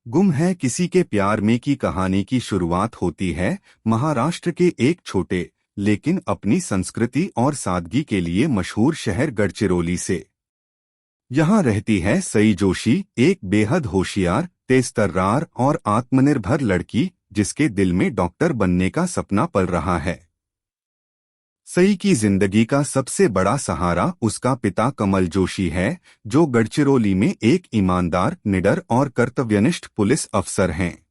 गुम है किसी के प्यार में की कहानी की शुरुआत होती है महाराष्ट्र के एक छोटे लेकिन अपनी संस्कृति और सादगी के लिए मशहूर शहर गढ़चिरौली से। यहाँ रहती है सई जोशी, एक बेहद होशियार, तेज-तर्रार और आत्मनिर्भर लड़की जिसके दिल में डॉक्टर बनने का सपना पल रहा है। सई की जिंदगी का सबसे बड़ा सहारा उसका पिता कमल जोशी है, जो गढ़चिरौली में एक ईमानदार, निडर और कर्तव्यनिष्ठ पुलिस अफसर हैं।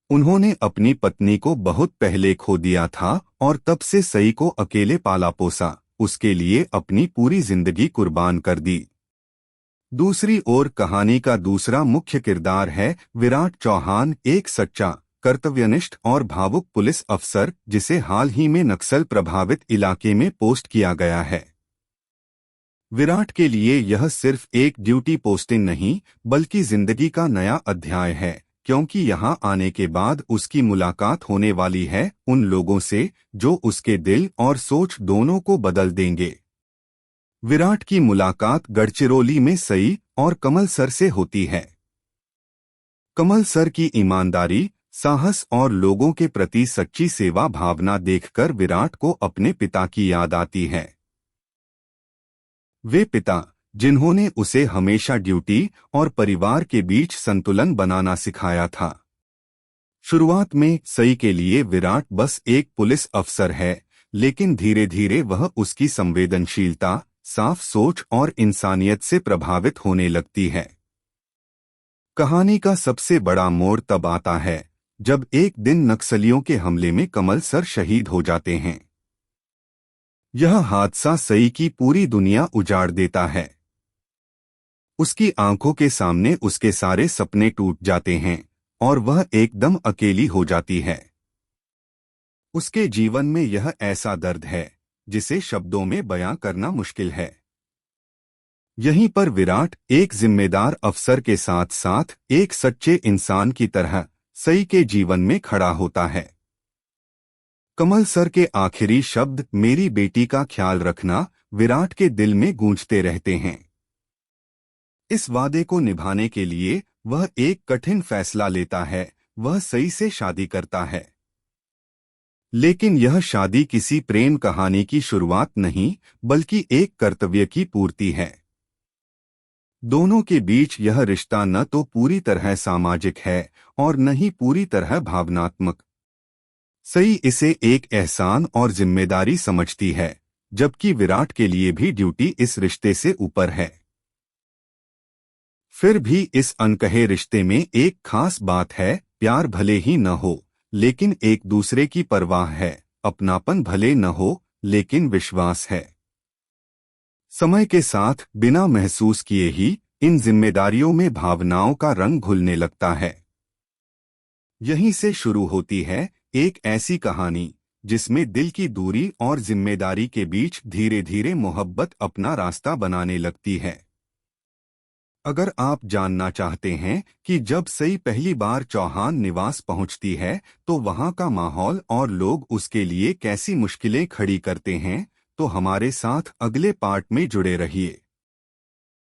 उन्होंने अपनी पत्नी को बहुत पहले खो दिया था और तब से सई को अकेले पाला पोसा, उसके लिए अपनी पूरी जिंदगी कुर्बान कर दी। दूसरी ओर कहानी का दूसरा मुख्य किरदार है विराट चौहान, एक सच्चा, कर्तव्यनिष्ठ और भावुक पुलिस अफसर जिसे हाल ही में नक्सल प्रभावित इलाके में पोस्ट किया गया है। विराट के लिए यह सिर्फ एक ड्यूटी पोस्टिंग नहीं बल्कि जिंदगी का नया अध्याय है, क्योंकि यहाँ आने के बाद उसकी मुलाकात होने वाली है उन लोगों से जो उसके दिल और सोच दोनों को बदल देंगे। विराट की मुलाकात गढ़चिरौली में सई और कमल सर से होती है। कमल सर की ईमानदारी, साहस और लोगों के प्रति सच्ची सेवा भावना देखकर विराट को अपने पिता की याद आती है। वे पिता जिन्होंने उसे हमेशा ड्यूटी और परिवार के बीच संतुलन बनाना सिखाया था। शुरुआत में सई के लिए विराट बस एक पुलिस अफसर है, लेकिन धीरे धीरे वह उसकी संवेदनशीलता, साफ सोच और इंसानियत से प्रभावित होने लगती है। कहानी का सबसे बड़ा मोड़ तब आता है जब एक दिन नक्सलियों के हमले में कमल सर शहीद हो जाते हैं। यह हादसा सई की पूरी दुनिया उजाड़ देता है। उसकी आंखों के सामने उसके सारे सपने टूट जाते हैं और वह एकदम अकेली हो जाती है। उसके जीवन में यह ऐसा दर्द है जिसे शब्दों में बयां करना मुश्किल है। यहीं पर विराट एक जिम्मेदार अफसर के साथ साथ एक सच्चे इंसान की तरह सई के जीवन में खड़ा होता है। कमल सर के आखिरी शब्द मेरी बेटी का ख्याल रखना विराट के दिल में गूंजते रहते हैं। इस वादे को निभाने के लिए वह एक कठिन फैसला लेता है, वह सई से शादी करता है। लेकिन यह शादी किसी प्रेम कहानी की शुरुआत नहीं बल्कि एक कर्तव्य की पूर्ति है। दोनों के बीच यह रिश्ता न तो पूरी तरह सामाजिक है और न ही पूरी तरह भावनात्मक। सई इसे एक एहसान और जिम्मेदारी समझती है, जबकि विराट के लिए भी ड्यूटी इस रिश्ते से ऊपर है। फिर भी इस अनकहे रिश्ते में एक खास बात है, प्यार भले ही न हो लेकिन एक दूसरे की परवाह है, अपनापन भले न हो लेकिन विश्वास है। समय के साथ बिना महसूस किए ही इन जिम्मेदारियों में भावनाओं का रंग घुलने लगता है। यहीं से शुरू होती है एक ऐसी कहानी जिसमें दिल की दूरी और जिम्मेदारी के बीच धीरे धीरे मोहब्बत अपना रास्ता बनाने लगती है। अगर आप जानना चाहते हैं कि जब सई पहली बार चौहान निवास पहुंचती है तो वहां का माहौल और लोग उसके लिए कैसी मुश्किलें खड़ी करते हैं, तो हमारे साथ अगले पार्ट में जुड़े रहिए।